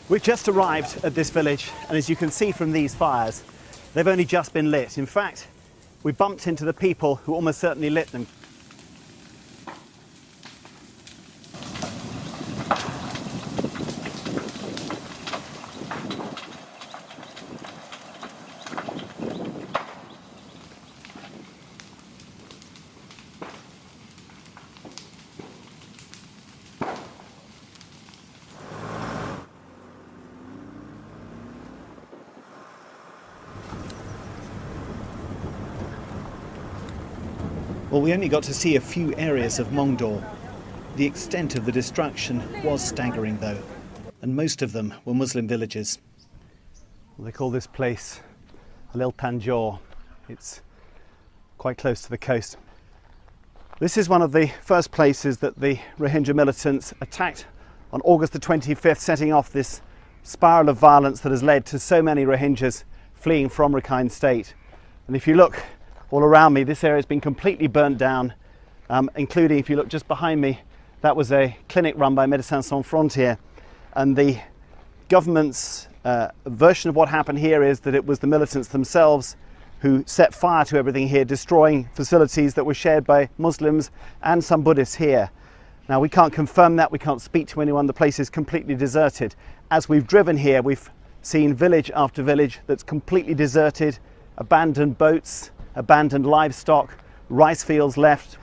We've just arrived at this village, and as you can see from these fires, they've only just been lit. In fact, we bumped into the people who almost certainly lit them. Well, we only got to see a few areas of Mongdor. The extent of the destruction was staggering, though, and most of them were Muslim villages. Well, they call this place Lil Tanjore. It's quite close to the coast. This is one of the first places that the Rohingya militants attacked on August the 25th, setting off this spiral of violence that has led to so many Rohingyas fleeing from Rakhine State. And if you look all around me, this area has been completely burnt down, including, if you look just behind me, that was a clinic run by Médecins Sans Frontières. And the government's version of what happened here is that it was the militants themselves who set fire to everything here, destroying facilities that were shared by Muslims and some Buddhists here. Now, we can't confirm that, we can't speak to anyone, the place is completely deserted. As we've driven here, we've seen village after village that's completely deserted, abandoned boats, abandoned livestock, rice fields left.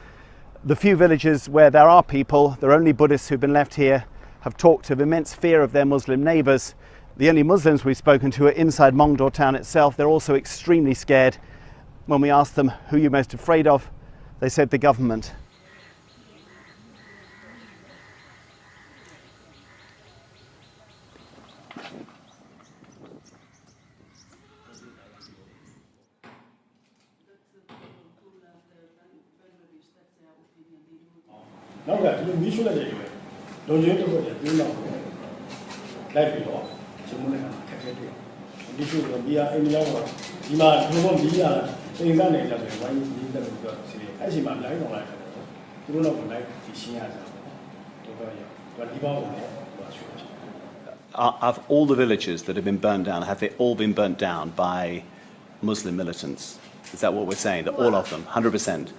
The few villages where there are people, there are only Buddhists who've been left here, have talked of immense fear of their Muslim neighbours. The only Muslims we've spoken to are inside Mongdor town itself. They're also extremely scared. When we asked them who you're most afraid of, they said the government. Of all the villages that have been burnt down, have they all been burnt down by Muslim militants? Is that what we're saying? That all of them, 100%?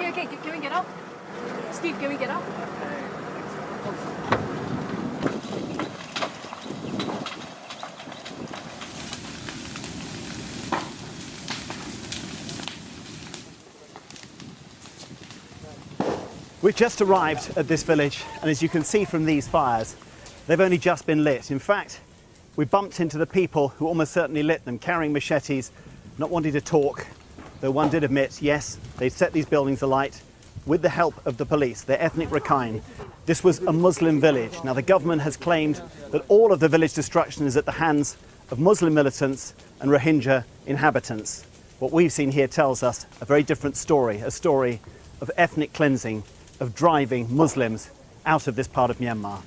Okay, can we get up? Steve, can we get up? We've just arrived at this village, and as you can see from these fires, they've only just been lit. In fact, we bumped into the people who almost certainly lit them, carrying machetes, not wanting to talk, though one did admit, yes, they'd set these buildings alight with the help of the police, their ethnic Rakhine. This was a Muslim village. Now, the government has claimed that all of the village destruction is at the hands of Muslim militants and Rohingya inhabitants. What we've seen here tells us a very different story, a story of ethnic cleansing, of driving Muslims out of this part of Myanmar.